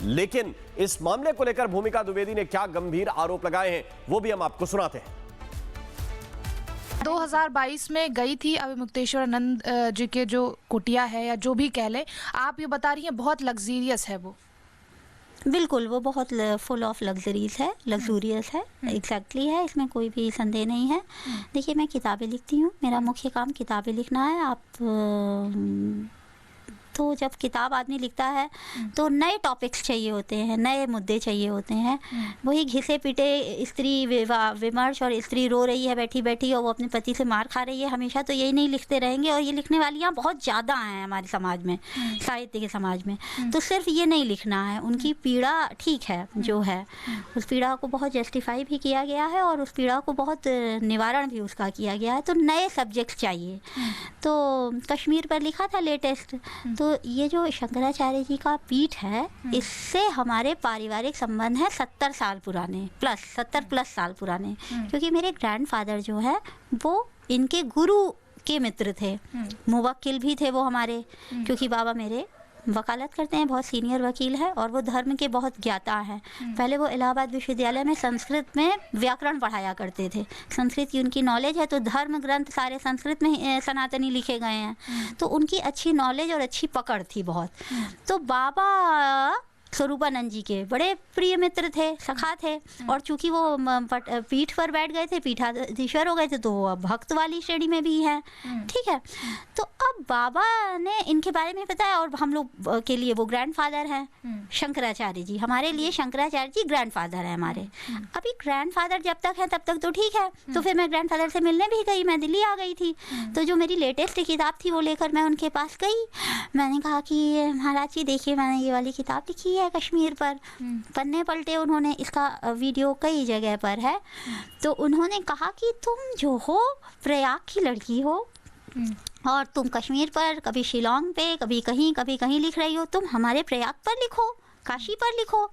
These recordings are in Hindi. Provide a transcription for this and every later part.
लेकिन इस मामले को लेकर भूमिका द्विवेदी ने क्या गंभीर आरोप लगाए हैं वो भी हम आपको सुनाते हैं। 2022 में गई थी अभी मुक्तेश्वरानंद जी के जो कुटिया है या जो भी कह ले, आप ये बता रही हैं बहुत लग्जीरियस है वो। बिल्कुल, वो बहुत फुल ऑफ लग्जूरियस है, एग्जैक्टली है, इसमें कोई भी संदेह नहीं है। देखिए, मैं किताबें लिखती हूँ, मेरा मुख्य काम किताबें लिखना है। आप तो जब किताब आदमी लिखता है तो नए टॉपिक्स चाहिए होते हैं, नए मुद्दे चाहिए होते हैं। वही घिसे पिटे स्त्री विमर्श और स्त्री रो रही है बैठी बैठी और वो अपने पति से मार खा रही है, हमेशा तो यही नहीं लिखते रहेंगे। और ये लिखने वालियाँ बहुत ज़्यादा हैं हमारे समाज में, साहित्य के समाज में। तो सिर्फ ये नहीं लिखना है, उनकी पीड़ा ठीक है जो है, उस पीड़ा को बहुत जस्टिफाई भी किया गया है और उस पीड़ा को बहुत निवारण भी उसका किया गया है। तो नए सब्जेक्ट चाहिए। तो कश्मीर पर लिखा था लेटेस्ट। तो ये जो शंकराचार्य जी का पीठ है, इससे हमारे पारिवारिक संबंध है 70 साल पुराने, 70 प्लस साल पुराने। क्योंकि मेरे ग्रैंडफादर जो है वो इनके गुरु के मित्र थे, मुवक्किल भी थे वो हमारे, क्योंकि बाबा मेरे वकालत करते हैं, बहुत सीनियर वकील है और वो धर्म के बहुत ज्ञाता हैं। पहले वो इलाहाबाद विश्वविद्यालय में संस्कृत में व्याकरण पढ़ाया करते थे, संस्कृत की उनकी नॉलेज है। तो धर्म ग्रंथ सारे संस्कृत में सनातनी लिखे गए हैं, तो उनकी अच्छी नॉलेज और अच्छी पकड़ थी बहुत। तो बाबा स्वरूपानंद जी के बड़े प्रिय मित्र थे, सखा थे। और चूंकि वो पीठ पर बैठ गए थे, पीठाधीश्वर हो गए थे, तो वो अब भक्त वाली श्रेणी में भी हैं, ठीक है। तो अब बाबा ने इनके बारे में बताया और हम लोग के लिए वो ग्रैंडफादर हैं शंकराचार्य जी, हमारे लिए शंकराचार्य जी ग्रैंडफादर हैं हमारे। अभी ग्रैंडफादर जब तक है तब तक तो ठीक है। तो फिर मैं ग्रैंडफादर से मिलने भी गई, मैं दिल्ली आ गई थी। तो जो मेरी लेटेस्ट किताब थी वो लेकर मैं उनके पास गई। मैंने कहा कि महाराज जी देखिए, मैंने ये वाली किताब लिखी है कश्मीर पर। पन्ने पलटे उन्होंने, इसका वीडियो कई जगह पर है। तो उन्होंने कहा कि तुम जो हो प्रयाग की लड़की हो और तुम कश्मीर पर कभी शिलोंग पे कभी कहीं लिख रही हो, तुम हमारे प्रयाग पर लिखो, काशी पर लिखो।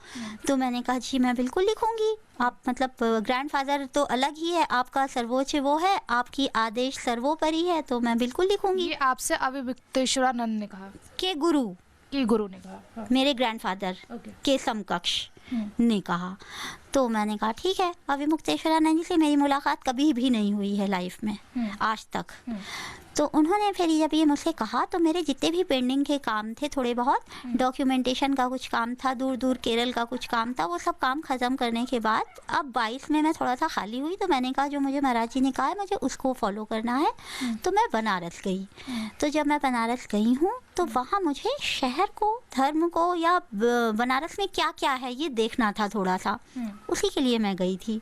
तो मैंने कहा जी मैं बिल्कुल लिखूंगी। आप मतलब ग्रैंडफादर तो अलग ही है, आपका सर्वोच्च वो है, आपकी आदेश सर्वोपरि है, तो मैं बिल्कुल लिखूंगी। ये आपसे अभी मुक्तेश्वरानंद ने कहा के गुरु ने कहा, हाँ। मेरे ग्रैंडफादर के समकक्ष ने कहा। तो मैंने कहा ठीक है। अभी मुक्तेश्वरानंद जी से मेरी मुलाकात कभी भी नहीं हुई है लाइफ में आज तक। तो उन्होंने फिर जब ये मुझसे कहा तो मेरे जितने भी पेंडिंग के काम थे, थोड़े बहुत डॉक्यूमेंटेशन का कुछ काम था, दूर केरल का कुछ काम था, वो सब काम ख़त्म करने के बाद अब 22 में मैं थोड़ा सा खाली हुई। तो मैंने कहा जो मुझे महाराज जी ने कहा है मुझे उसको फॉलो करना है। तो मैं बनारस गई। तो जब मैं बनारस गई हूँ तो वहाँ मुझे शहर को, धर्म को, या बनारस में क्या क्या है ये देखना था थोड़ा सा, उसी के लिए मैं गई थी।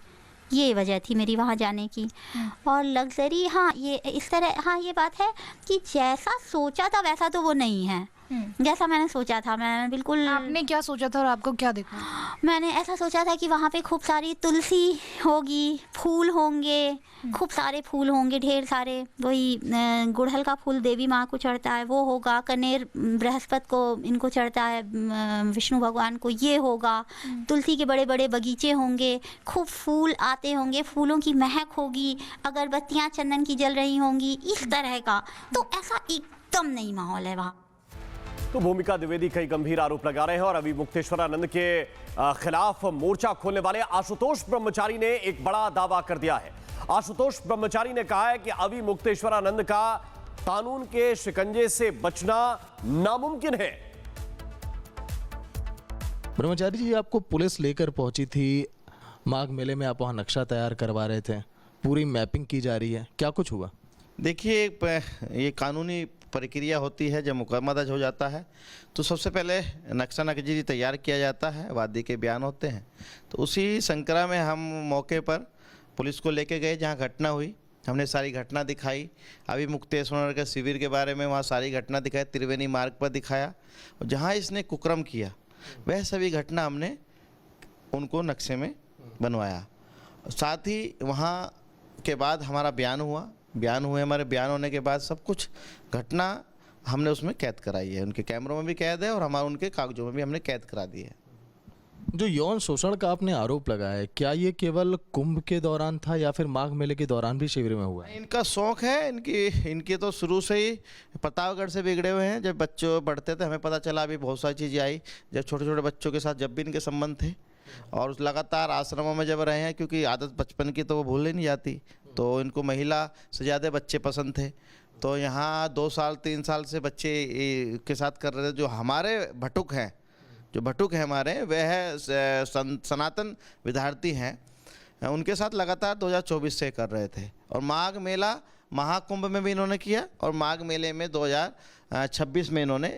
ये वजह थी मेरी वहाँ जाने की। और लग्जरी, हाँ ये इस तरह, हाँ ये बात है कि जैसा सोचा था वैसा तो वो नहीं है। जैसा मैंने सोचा था, मैं बिल्कुल। आपने क्या सोचा था और आपको क्या देखा? मैंने ऐसा सोचा था कि वहाँ पे खूब सारी तुलसी होगी, फूल होंगे, खूब सारे फूल होंगे, ढेर सारे। वही गुड़हल का फूल देवी माँ को चढ़ता है वो होगा, कनेर बृहस्पति को इनको चढ़ता है, विष्णु भगवान को ये होगा। तुलसी के बड़े बड़े बगीचे होंगे, खूब फूल आते होंगे, फूलों की महक होगी, अगरबत्तियाँ चंदन की जल रही होंगी, इस तरह का। तो ऐसा एकदम नहीं माहौल है वहाँ। तो भूमिका द्विवेदी कई गंभीर आरोप लगा रहे हैं और अभी मुक्तेश्वरानंद के खिलाफ मोर्चा खोलने वाले आशुतोष ब्रह्मचारी ने एक बड़ा दावा कर दिया है। आशुतोष ब्रह्मचारी ने कहा है कि अभी मुक्तेश्वरानंद का कानून के शिकंजे से बचना नामुमकिन है। ब्रह्मचारी जी, आपको पुलिस लेकर पहुंची थी, माघ मेले में आप वहां नक्शा तैयार करवा रहे थे, पूरी मैपिंग की जा रही है, क्या कुछ हुआ? देखिए, ये कानूनी प्रक्रिया होती है। जब मुकदमा दर्ज हो जाता है तो सबसे पहले नक्शा नज़ीर तैयार किया जाता है, वादी के बयान होते हैं। तो उसी संकरा में हम मौके पर पुलिस को लेके गए जहां घटना हुई। हमने सारी घटना दिखाई, अभी मुक्तेश्वर के शिविर के बारे में वहां सारी घटना दिखाई, त्रिवेणी मार्ग पर दिखाया, और जहां इसने कुक्रम किया वह सभी घटना हमने उनको नक्शे में बनवाया। साथ ही वहाँ के बाद हमारा बयान हुए, हमारे बयान होने के बाद सब कुछ घटना हमने उसमें कैद कराई है, उनके कैमरों में भी कैद है और हमारे उनके कागजों में भी हमने कैद करा दी है। जो यौन शोषण का आपने आरोप लगाया है, क्या ये केवल कुंभ के दौरान था या फिर माघ मेले के दौरान भी शिविर में हुआ है? इनका शौक है, इनके तो शुरू से ही प्रतापगढ़ से बिगड़े हुए हैं। जब बच्चों बढ़ते थे हमें पता चला, अभी बहुत सारी चीज़ें आई, जब छोटे छोटे बच्चों के साथ जब भी इनके संबंध थे, और लगातार आश्रमों में जब रहे हैं, क्योंकि आदत बचपन की तो वो भूल ही नहीं जाती, तो इनको महिला से ज़्यादा बच्चे पसंद थे। तो यहाँ 2 साल 3 साल से बच्चे के साथ कर रहे थे। जो हमारे भटुक हैं, जो भटुक हैं हमारे, वह है सनातन विद्यार्थी हैं, उनके साथ लगातार 2024 से कर रहे थे। और माघ मेला महाकुंभ में भी इन्होंने किया, और माघ मेले में 2026 में इन्होंने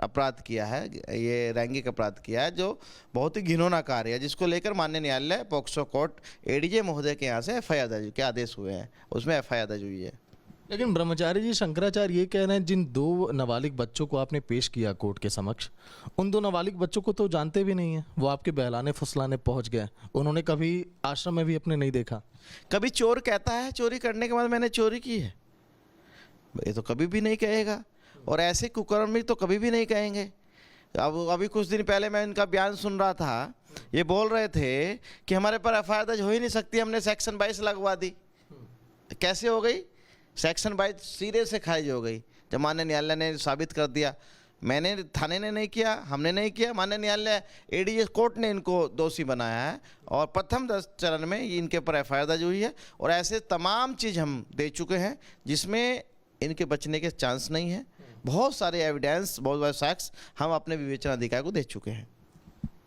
अपराध किया है, ये लैंगिक अपराध किया है, जो बहुत ही घिनौना कार्य है, जिसको लेकर माननीय न्यायालय पॉक्सो कोर्ट एडीजे महोदय के यहाँ से एफआईआर दर्ज के आदेश हुए हैं, उसमें एफआईआर दर्ज हुई है। लेकिन ब्रह्मचारी जी शंकराचार्य ये कह रहे हैं, जिन 2 नाबालिग बच्चों को आपने पेश किया कोर्ट के समक्ष, उन 2 नाबालिग बच्चों को तो जानते भी नहीं है, वो आपके बहलाने फुसलाने पहुंच गए, उन्होंने कभी आश्रम में भी अपने नहीं देखा। कभी चोर कहता है चोरी करने के बाद मैंने चोरी की है, ये तो कभी भी नहीं कहेगा, और ऐसे कुकर्मी तो कभी भी नहीं कहेंगे। अब अभी कुछ दिन पहले मैं इनका बयान सुन रहा था, ये बोल रहे थे कि हमारे पर एफआईआर दर्ज हो ही नहीं सकती, हमने सेक्शन 22 लगवा दी। कैसे हो गई? सेक्शन 22 सिरे से खारिज हो गई, जब माननीय न्यायालय ने साबित कर दिया। मैंने, थाने ने नहीं किया, हमने नहीं किया, माननीय न्यायालय एडीजे कोर्ट ने इनको दोषी बनाया है, और प्रथम 10 चरण में इनके ऊपर एफआईआर दर्ज हुई है। और ऐसे तमाम चीज़ हम दे चुके हैं जिसमें इनके बचने के चांस नहीं है। बहुत सारे एविडेंस, बहुत सारे फैक्ट्स हम अपने विवेचना अधिकारी को दे चुके हैं।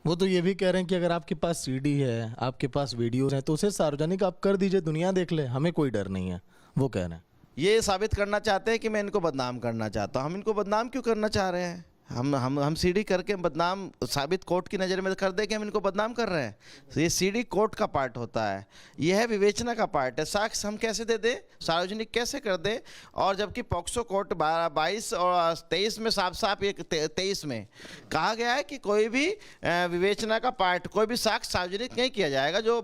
वो तो ये भी कह रहे हैं कि अगर आपके पास सीडी है, आपके पास वीडियोज हैं, तो उसे सार्वजनिक आप कर दीजिए, दुनिया देख ले, हमें कोई डर नहीं है, वो कह रहे हैं। ये साबित करना चाहते हैं कि मैं इनको बदनाम करना चाहता हूँ। हम इनको बदनाम क्यों करना चाह रहे हैं? हम सीडी करके बदनाम साबित कोर्ट की नज़र में कर दे कि हम इनको बदनाम कर रहे हैं। तो ये सीडी कोर्ट का पार्ट होता है, यह है विवेचना का पार्ट है। साक्ष्य हम कैसे दे दें, सार्वजनिक कैसे कर दें, और जबकि पॉक्सो कोर्ट 22 और 23 में साफ 23 में कहा गया है कि कोई भी विवेचना का पार्ट, कोई भी साक्ष्य सार्वजनिक नहीं किया जाएगा जो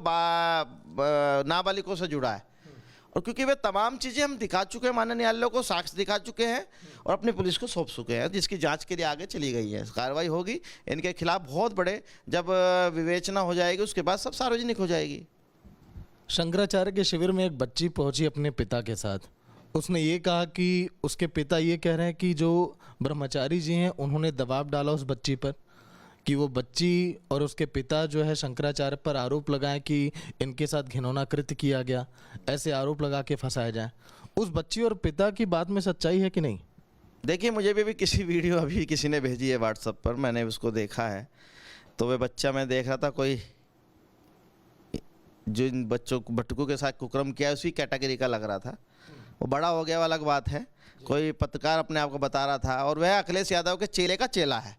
नाबालिगों से जुड़ा है। और क्योंकि वे तमाम चीज़ें हम दिखा चुके हैं, माननीय न्यायालय को साक्ष्य दिखा चुके हैं और अपनी पुलिस को सौंप चुके हैं, जिसकी जांच के लिए आगे चली गई है। कार्रवाई होगी इनके खिलाफ बहुत बड़े, जब विवेचना हो जाएगी उसके बाद सब सार्वजनिक हो जाएगी। शंकराचार्य के शिविर में एक बच्ची पहुंची अपने पिता के साथ, उसने ये कहा कि उसके पिता ये कह रहे हैं कि जो ब्रह्मचारी जी हैं उन्होंने दबाव डाला उस बच्ची पर, कि वो बच्ची और उसके पिता जो है शंकराचार्य पर आरोप लगाएं कि इनके साथ घिनौना कृत्य किया गया, ऐसे आरोप लगा के फंसाया जाए। उस बच्ची और पिता की बात में सच्चाई है कि नहीं? देखिए, मुझे भी किसी वीडियो अभी किसी ने भेजी है व्हाट्सएप पर, मैंने उसको देखा है। तो वे बच्चा मैं देख रहा था, कोई जिन बच्चों को भटकू के साथ कुकर्म किया उसी कैटेगरी का लग रहा था। वो बड़ा हो गया वो अलग बात है, कोई पत्रकार अपने आप को बता रहा था, और वह अखिलेश यादव के चेले का चेला है।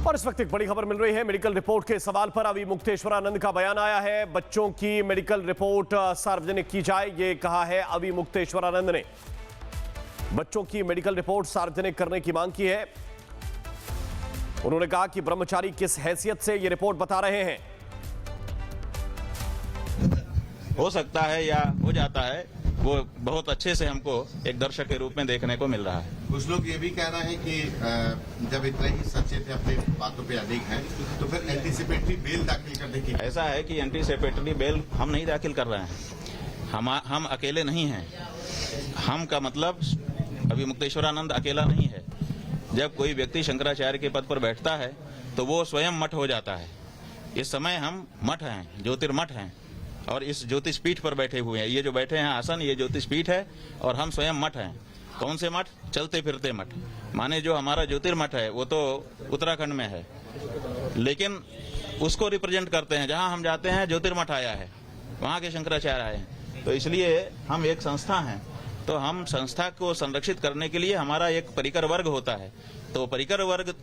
और इस वक्त एक बड़ी खबर मिल रही है। मेडिकल रिपोर्ट के सवाल पर अभी मुक्तेश्वरानंद का बयान आया है। बच्चों की मेडिकल रिपोर्ट सार्वजनिक की जाए, ये कहा है अभी मुक्तेश्वरानंद ने। बच्चों की मेडिकल रिपोर्ट सार्वजनिक करने की मांग की है। उन्होंने कहा कि ब्रह्मचारी किस हैसियत से ये रिपोर्ट बता रहे हैं। हो सकता है या हो जाता है, वो बहुत अच्छे से हमको एक दर्शक के रूप में देखने को मिल रहा है। कुछ लोग ये भी कह रहे हैं कि जब इतने ही सचेत अपनी बातों पे अडिग हैं तो फिर एंटीसिपेटरी बेल दाखिल करने की। ऐसा है कि एंटीसिपेटरी बेल हम नहीं दाखिल कर रहे हैं, हम अकेले नहीं हैं। हम का मतलब अभी मुक्तेश्वरानंद अकेला नहीं है। जब कोई व्यक्ति शंकराचार्य के पद पर बैठता है तो वो स्वयं मठ हो जाता है। इस समय हम मठ हैं, ज्योतिर्मठ हैं, और इस ज्योतिष पीठ पर बैठे हुए हैं। ये जो बैठे हैं आसन, ये ज्योतिष पीठ है, और हम स्वयं मठ हैं। कौन से मठ? चलते फिरते मठ। माने जो हमारा ज्योतिर्मठ है वो तो उत्तराखंड में है, लेकिन उसको रिप्रेजेंट करते हैं। जहां हम जाते हैं ज्योतिर्मठ आया है, वहां के शंकराचार्य आए हैं। तो इसलिए हम एक संस्था हैं, तो हम संस्था को संरक्षित करने के लिए हमारा एक परिकर वर्ग होता है, तो परिकर वर्ग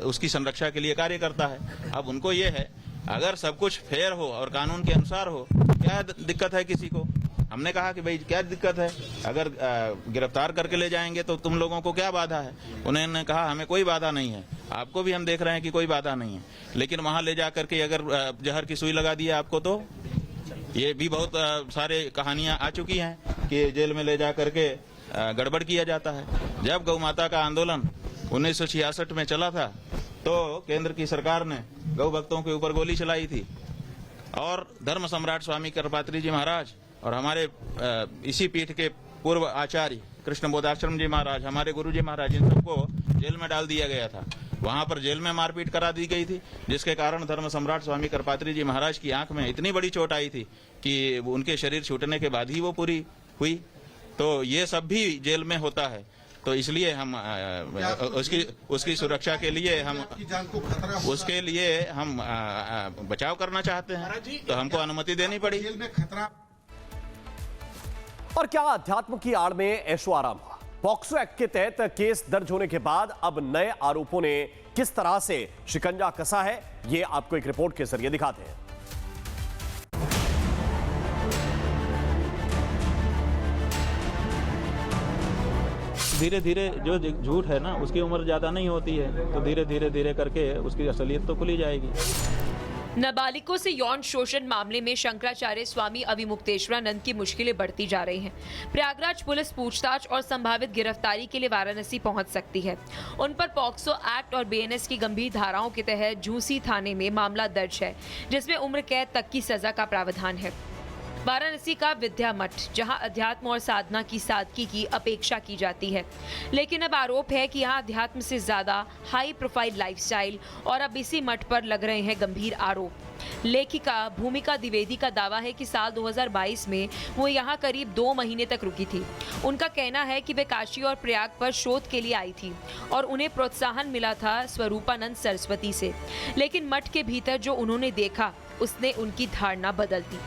उसकी संरक्षा के लिए कार्य करता है। अब उनको ये है, अगर सब कुछ फेयर हो और कानून के अनुसार हो, क्या दिक्कत है किसी को? हमने कहा कि भाई क्या दिक्कत है, अगर गिरफ्तार करके ले जाएंगे तो तुम लोगों को क्या बाधा है? उन्होंने कहा हमें कोई बाधा नहीं है। आपको भी हम देख रहे हैं कि कोई बाधा नहीं है, लेकिन वहां ले जा करके अगर जहर की सुई लगा दी आपको, तो ये भी बहुत सारे कहानियां आ चुकी हैं कि जेल में ले जा करके गड़बड़ किया जाता है। जब गौ माता का आंदोलन 1966 में चला था तो केंद्र की सरकार ने गौ भक्तों के ऊपर गोली चलाई थी और धर्म सम्राट स्वामी करपात्री जी महाराज और हमारे इसी पीठ के पूर्व आचार्य कृष्ण बोधाश्रम जी महाराज, हमारे गुरु जी महाराज, इन सबको जेल में डाल दिया गया था। वहां पर जेल में मारपीट करा दी गई थी, जिसके कारण धर्म सम्राट स्वामी करपात्री जी महाराज की आंख में इतनी बड़ी चोट आई थी कि उनके शरीर छूटने के बाद ही वो पूरी हुई। तो ये सब भी जेल में होता है, तो इसलिए हम उसकी सुरक्षा के लिए हम उसके लिए हम बचाव करना चाहते हैं, तो हमको अनुमति देनी पड़ी। और क्या अध्यात्म की आड़ में ऐशो आराम हुआ? पॉक्सो एक्ट के तहत केस दर्ज होने के बाद अब नए आरोपों ने किस तरह से शिकंजा कसा है, ये आपको एक रिपोर्ट के जरिए दिखाते हैं। धीरे धीरे जो झूठ है ना, उसकी उम्र ज्यादा नहीं होती है, तो धीरे धीरे करके उसकी असलियत तो खुली जाएगी। नाबालिगों से यौन शोषण मामले में शंकराचार्य स्वामी अविमुक्तेश्वरानंद की मुश्किलें बढ़ती जा रही हैं। प्रयागराज पुलिस पूछताछ और संभावित गिरफ्तारी के लिए वाराणसी पहुंच सकती है। उन पर पॉक्सो एक्ट और बीएनएस की गंभीर धाराओं के तहत झूसी थाने में मामला दर्ज है, जिसमें उम्र कैद तक की सजा का प्रावधान है। वाराणसी का विद्या मठ, जहां अध्यात्म और साधना की सादगी की अपेक्षा की जाती है, लेकिन अब आरोप है कि यहां अध्यात्म से ज्यादा हाई प्रोफाइल लाइफस्टाइल, और अब इसी मठ पर लग रहे हैं गंभीर आरोप। लेखिका भूमिका द्विवेदी का दावा है कि साल 2022 में वो यहां करीब 2 महीने तक रुकी थी। उनका कहना है कि वे काशी और प्रयाग पर शोध के लिए आई थी और उन्हें प्रोत्साहन मिला था स्वरूपानंद सरस्वती से, लेकिन मठ के भीतर जो उन्होंने देखा उसने उनकी धारणा बदल दी।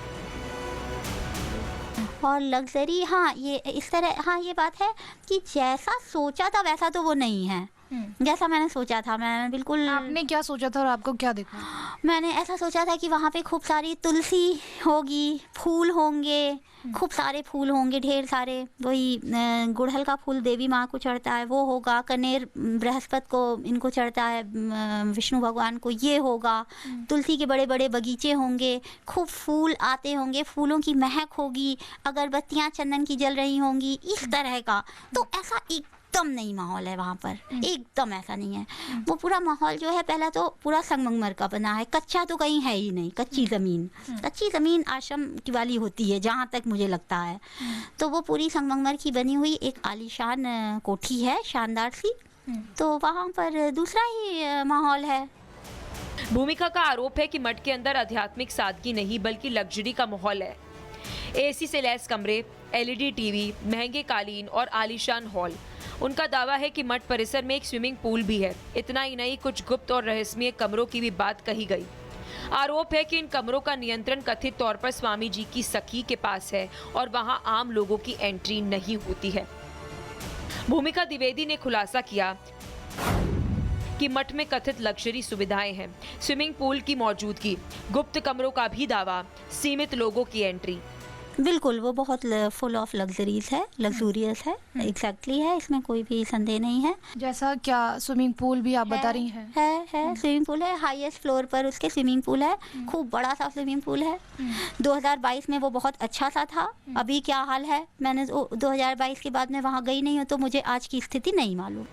और लग्जरी, हाँ ये इस तरह, हाँ ये बात है कि जैसा सोचा था वैसा तो वो नहीं है। जैसा मैंने सोचा था, मैं बिल्कुल। आपने क्या सोचा था और आपको क्या देखा? मैंने ऐसा सोचा था कि वहाँ पे खूब सारी तुलसी होगी, फूल होंगे, खूब सारे फूल होंगे, ढेर सारे। वही गुड़हल का फूल देवी माँ को चढ़ता है वो होगा, कनेर बृहस्पति को इनको चढ़ता है, विष्णु भगवान को ये होगा, तुलसी के बड़े बड़े बगीचे होंगे, खूब फूल आते होंगे, फूलों की महक होगी, अगरबत्तियाँ चंदन की जल रही होंगी, इस तरह का। तो ऐसा एकदम नई माहौल है वहाँ पर, एकदम ऐसा नहीं है। वो पूरा माहौल जो है, पहला तो पूरा संगमरमर का बना है, कच्चा तो कहीं है ही नहीं। कच्ची ज़मीन आश्रम की वाली होती है जहाँ तक मुझे लगता है। तो वो पूरी संगमरमर की बनी हुई एक आलीशान कोठी है, शानदार सी। तो वहाँ पर दूसरा ही माहौल है। भूमिका का आरोप है कि मठ के अंदर आध्यात्मिक सादगी नहीं बल्कि लग्जरी का माहौल है। एसी से लैस कमरे, एलईडी टीवी, महंगे कालीन और आलीशान हॉल। उनका दावा है कि मठ परिसर में एक स्विमिंग पूल भी है। इतना ही नहीं, कुछ गुप्त और रहस्यमय कमरों की भी बात कही गई। आरोप है कि इन कमरों का नियंत्रण कथित तौर पर स्वामी जी की सखी के पास है और वहां आम लोगों की एंट्री नहीं होती है। भूमिका द्विवेदी ने खुलासा किया कि मठ में कथित लग्जरी सुविधाएं हैं, स्विमिंग पूल की मौजूदगी, गुप्त कमरों का भी दावा, सीमित लोगों की एंट्री। बिल्कुल, वो बहुत फुल ऑफ लग्जरीज है, लग्जूरियस है, एग्जैक्टली है, इसमें कोई भी संदेह नहीं है। जैसा क्या स्विमिंग पूल भी आप बता रही हैं? है स्विमिंग पूल है, हाईएस्ट फ्लोर पर उसके स्विमिंग पूल है, खूब बड़ा सा स्विमिंग पूल है। 2022 में वो बहुत अच्छा सा था। अभी क्या हाल है, मैंने 2022 के बाद में वहाँ गई नहीं हूँ, तो मुझे आज की स्थिति नहीं मालूम।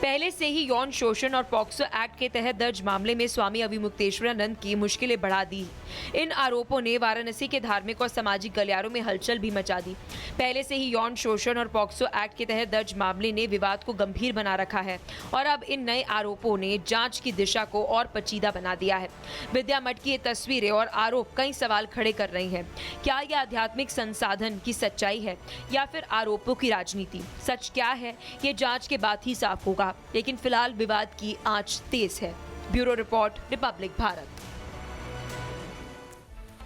पहले से ही यौन शोषण और पॉक्सो एक्ट के तहत दर्ज मामले में स्वामी अविमुक्तेश्वरानंद की मुश्किलें बढ़ा दी। इन आरोपों ने वाराणसी के धार्मिक और सामाजिक गलियारों में हलचल भी मचा दी। पहले से ही यौन शोषण और पॉक्सो एक्ट के तहत दर्ज मामले ने विवाद को गंभीर बना रखा है और अब इन नए आरोपों ने जांच की दिशा को और पेचीदा बना दिया है। विद्या मठ की ये तस्वीरें और आरोप कई सवाल खड़े कर रही हैं। क्या यह आध्यात्मिक संसाधन की सच्चाई है या फिर आरोपों की राजनीति? सच क्या है, ये जांच के बाद ही साफ होगा, लेकिन फिलहाल विवाद की आंच तेज है। Bureau report, Republic Bharat.